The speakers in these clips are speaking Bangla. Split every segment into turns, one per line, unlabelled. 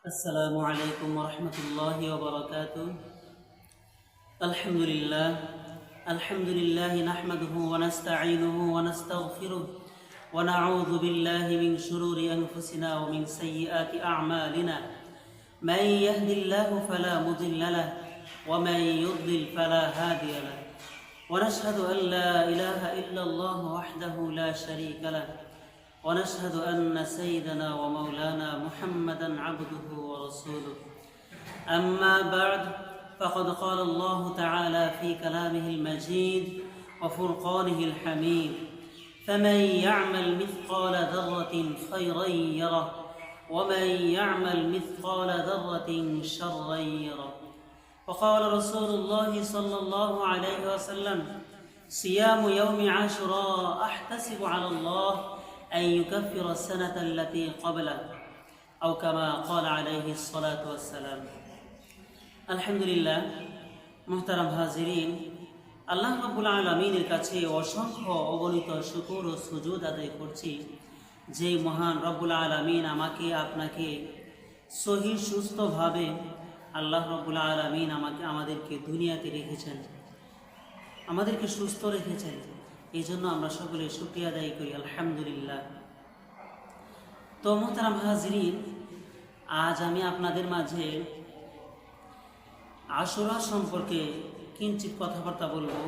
السلام عليكم ورحمة الله وبركاته. الحمد لله نحمده ونستعينه ونستغفره ونعوذ بالله من شرور أنفسنا ومن سيئات أعمالنا. من يهد الله فلا مضل له ومن يضلل فلا هادي له، ونشهد أن لا إله إلا الله وحده لا شريك له، ونشهد أن سيدنا ومولانا محمدًا عبده ورسوله. أما بعد، فقد قال الله تعالى في كلامه المجيد وفرقانه الحميد: فمن يعمل مثقال ذرة خيرا يره ومن يعمل مثقال ذرة شرا يره. وقال رسول الله صلى الله عليه وسلم: صيام يوم عاشوراء أحتسب على الله أن يكفر السنة التي قبله، أو كما قال عليه الصلاة والسلام. আলহামদুলিল্লাহ, মুহতারাম হাজিরিন, আল্লাহ রাব্বুল আলামিনের কাছে অসংখ্য অগণিত শুকর ও সুজুদ আদায় করছি যে মহান রব্বুল আলামিন আমাকে আপনাকে সহি সুস্থভাবে আল্লাহ রাব্বুল আলামিন আমাদেরকে দুনিয়াতে রেখেছেন, আমাদেরকে সুস্থ রেখেছেন। এই জন্য আমরা সকলে শুকরিয়া আদায় করি, আলহামদুলিল্লাহ। তো মুহতারাম হাজিরিন, আজ আমি আপনাদের মাঝে আশুরা সম্পর্কে কিঞ্চিত কথাবার্তা বলবো।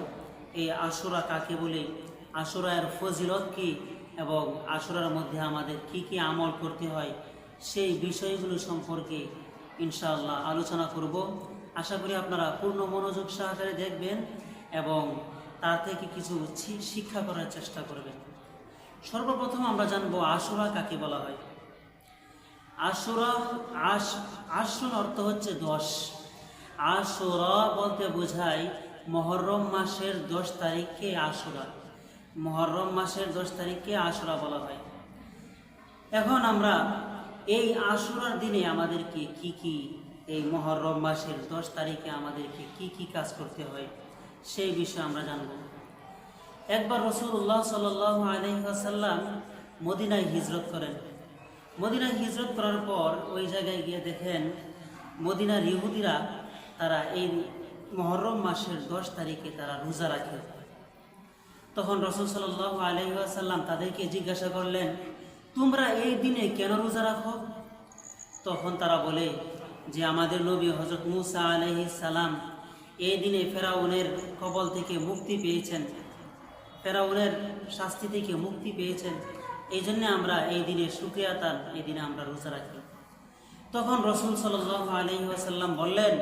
এই আশুরা কাকে বলে, আশুরার ফজিলত কি এবং আশুরার মধ্যে আমাদের কি কি আমল করতে হয়, সেই বিষয়গুলো সম্পর্কে ইনশাআল্লাহ আলোচনা করব। আশা করি আপনারা পূর্ণ মনোযোগ সহকারে দেখবেন এবং তার থেকে কিছু শিক্ষা করার চেষ্টা করবেন। সর্বপ্রথম আমরা জানবো আশুরা কাকে বলা হয়। আশুরা আশুর অর্থ হচ্ছে 10। আশুরা বলতে বোঝায় মুহররম মাসের 10 তারিখকে আশুরা, মুহররম মাসের 10 তারিখকে আশুরা বলা হয়। এখন আমরা এই আশুরার দিনে আমাদেরকে কি এই মুহররম মাসের 10 তারিখে আমাদেরকে কি কাজ করতে হয় সেই বিষয়ে আমরা জানব। একবার রাসূলুল্লাহ সাল্লাল্লাহু আলাইহি ওয়াসাল্লাম মদিনায় হিজরত করেন। মদিনায় হিজরত করার পর ওই জায়গায় গিয়ে দেখেন মদিনার ইহুদিরা তারা এই মুহররম মাসের 10 তারিখে তারা রোজা রাখে। তখন রাসূল সাল্লাল্লাহু আলাইহি ওয়াসাল্লাম তাদেরকে জিজ্ঞাসা করলেন, তোমরা এই দিনে কেন রোজা রাখো? তখন তারা বলে যে আমাদের নবী হযরত মুসা আলাইহিস সালাম এই দিনে ফেরাউনের কবল থেকে মুক্তি পেয়েছেন, ফেরাউনের শাস্তি থেকে মুক্তি পেয়েছেন, এই জন্য আমরা এই দিনে শুকরিয়া তার, এই দিনে আমরা রোজা রাখি। তখন রাসূল সাল্লাল্লাহু আলাইহি ওয়াসাল্লাম বললেন,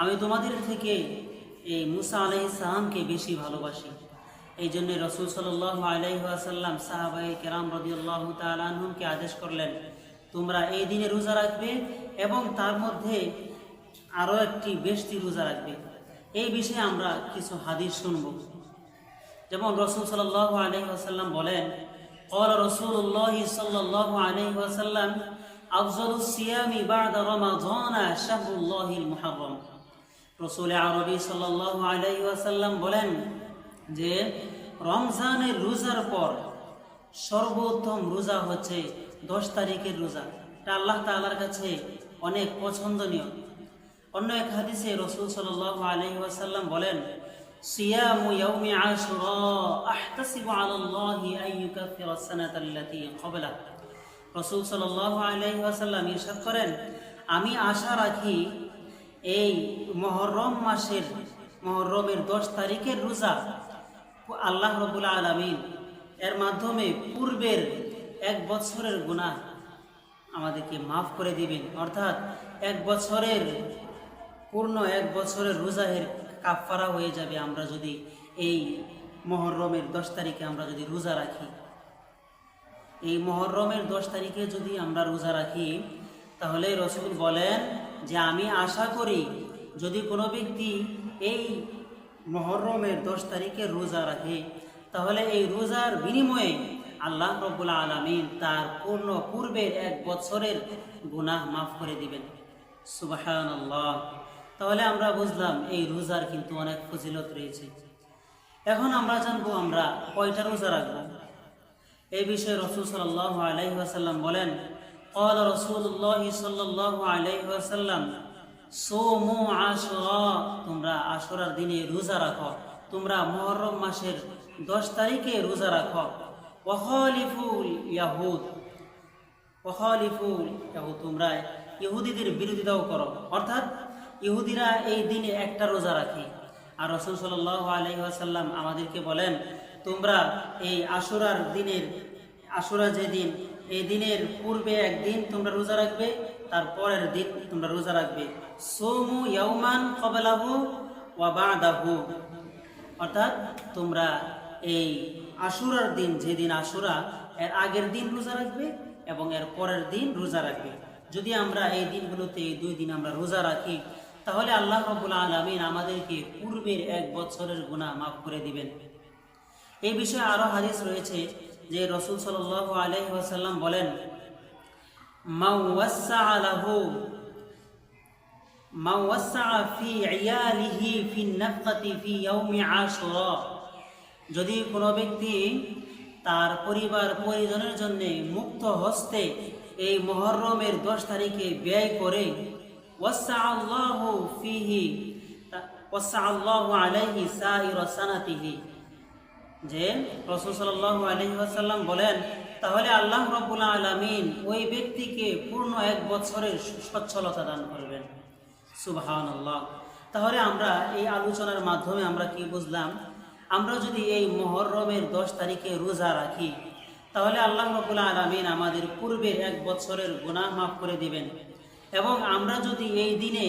আমি তোমাদের থেকে এই মুসা আলাইহিস সালামকে বেশি ভালোবাসি। এই জন্য রাসূল সাল্লাল্লাহু আলাইহি ওয়াসাল্লাম সাহাবায়ে কেরাম রাদিয়াল্লাহু তাআলা আনহুমকে আদেশ করলেন, তোমরা এই দিনে রোজা রাখবে এবং তার মধ্যে আরও একটি বেশি রোজা রাখবে। এই বিষয়ে আমরা কিছু হাদিস শুনব। যেমন রাসূল সাল্লাল্লাহু আলাইহি ওয়াসাল্লাম বলেন, قال رسول الله صلى الله عليه وسلم أفضل الصيام بعد رمضان شهر الله المحرم। রাসূল আরবি সাল্লাল্লাহু আলাইহি ওয়াসাল্লাম বলেন যে রমজানের রোজার পর সর্বোত্তম রোজা হচ্ছে 10 তারিখের রোজা। এটা আল্লাহ তাআলার কাছে অনেক পছন্দনীয়। অন্য এক হাদিসে রাসূল সাল্লাল্লাহু আলাইহি ওয়াসাল্লাম বলেন, সিয়ামু ইয়াউমি আশুরা আহতাসিবু আলাল্লাহি আন ইউকাফিরা আস-সানাতা আল্লাতী ক্বাবলা। রাসূল সাল্লাল্লাহু আলাইহি ওয়াসাল্লাম ইরশাদ করেন, আমি আশা রাখি এই মুহররমের 10 তারিখের রোজা আল্লাহ রাব্বুল আলামিন এর মাধ্যমে পূর্বের 1 বছরের গুনাহ আমাদেরকে মাফ করে দিবেন। অর্থাৎ 1 বছরের পূর্ণ 1 বছরের রোজার কাফারা হয়ে যাবে আমরা যদি এই মুহররমের 10 তারিখে আমরা যদি রোজা রাখি। এই মুহররমের 10 তারিখে যদি আমরা রোজা রাখি, তাহলে রাসূল বলেন যে আমি আশা করি যদি কোনো ব্যক্তি এই মুহররমের 10 তারিখে রোজা রাখে, তাহলে এই রোজার বিনিময়ে আল্লাহ রাব্বুল আলামিন তার পূর্বের 1 বছরের গুনাহ মাফ করে দিবেন। সুবহানাল্লাহ। তাহলে আমরা বুঝলাম এই রোজার কিন্তু অনেক ফজিলত রয়েছে। এখন আমরা জানবো আমরা কয়টা রোজা রাখবো। এই বিষয়ে রাসূল সাল্লাল্লাহু আলাইহি ওয়াসাল্লাম বলেন, قال رسول الله صلى الله عليه وسلم সোমু আশুরা, তোমরা আশুরার দিনে রোজা রাখো, তোমরা মুহররম মাসের 10 তারিখে রোজা রাখো। ওয়াখালিফুল ইয়াহুদ, তোমরা ইহুদিদের বিরোধিতাও করো, অর্থাৎ ইহুদিরা এই দিনে একটা রোজা রাখে। আর রাসূল সাল্লাল্লাহু আলাইহি ওয়াসাল্লাম আমাদেরকে বলেন, তোমরা এই আশুরা যেদিন, এই দিনের পূর্বে একদিন তোমরা রোজা রাখবে, তারপরের দিন তোমরা রোজা রাখবে। সোমু ইয়াউমান ক্বাবলাহু ওয়া বা'দাহু, অর্থাৎ তোমরা এই আশুরার দিন, যেদিন আশুরা, এর আগের দিন রোজা রাখবে এবং এর পরের দিন রোজা রাখবে। যদি আমরা এই দিনগুলোতে, এই 2 দিন আমরা রোজা রাখি, তাহলে আল্লাহ রাব্বুল আলামিন আমাদেরকে পূর্বের 1 বছরের গুনাহ মাফ করে দিবেন। এই বিষয়ে আরো হাদিস রয়েছে যে রাসূল সাল্লাল্লাহু আলাইহি ওয়াসাল্লাম বলেন, মা ওয়াসআ ফি ইয়ালিহি ফি নাফকাতি ফি ইয়াউমি আশুরা, যদি কোনো ব্যক্তি তার পরিবার পরিজনের জন্য মুক্ত হস্তে এই মুহররমের 10 তারিখে ব্যয় করে, ওয়াসআ আল্লাহু আলাইহি সাইরা সানাতিহি, যে রাসূল সাল্লাল্লাহু আলাইহি ওয়াসাল্লাম বলেন, তাহলে আল্লাহ রাব্বুল আলামিন ওই ব্যক্তিকে পূর্ণ 1 বছরের সচ্ছলতা দান করবেন। সুবহানাল্লাহ। তাহলে আমরা এই আলোচনার মাধ্যমে আমরা কি বুঝলাম? আমরা যদি এই মুহররমের 10 তারিখে রোজা রাখি, তাহলে আল্লাহ রাব্বুল আলামিন আমাদের পূর্বের 1 বছরের গুনাহ মাফ করে দিবেন। এবং আমরা যদি এই দিনে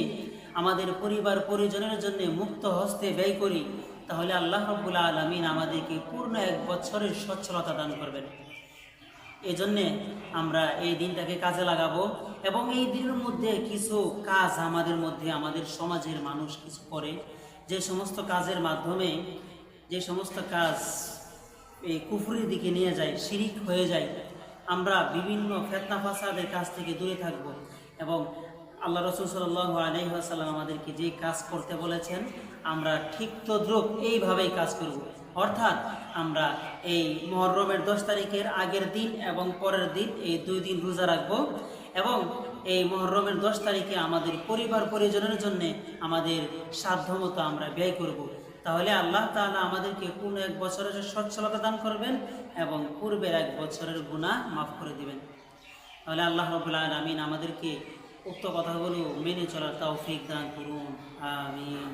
আমাদের পরিবার পরিজনের জন্য মুক্ত হস্তে ব্যয় করি, তাহলে আল্লাহ রাব্বুল আলামিন আমাদেরকে পূর্ণ 1 বছরের সচ্ছলতা দান করবেন। এজন্যে আমরা এই দিনটাকে কাজে লাগাবো এবং এই দিনের মধ্যে কিছু কাজ আমাদের সমাজের মানুষ কিছু করে, যে সমস্ত কাজের মাধ্যমে, যে সমস্ত কাজ এই কুফরির দিকে নিয়ে যায়, শিরিক হয়ে যায়, আমরা বিভিন্ন ফিতনা ফাসাদের কাছ থেকে দূরে থাকব। এবং আল্লাহ রাসূল সাল্লাল্লাহু আলাইহি ওয়াসাল্লাম আমাদেরকে যে কাজ করতে বলেছেন, আমরা ঠিক তদ্রুপ এইভাবেই কাজ করব। অর্থাৎ আমরা এই মুহররমের 10 তারিখের আগের দিন এবং পরের দিন, এই 2 দিন রোজা রাখব এবং এই মুহররমের 10 তারিখে আমাদের পরিবার পরিজনের জন্য আমাদের সাধ্যমতো আমরা ব্যয় করব। তাহলে আল্লাহ তাআলা আমাদেরকে পূর্ণ 1 বছরের সচ্ছলতা দান করবেন এবং পূর্বের 1 বছরের গুনাহ মাফ করে দিবেন। তাহলে আল্লাহ রাব্বুল আলামিন আমাদেরকে উক্ত কথাগুলো মেনে চলার তৌফিক দান করুন। আমিন।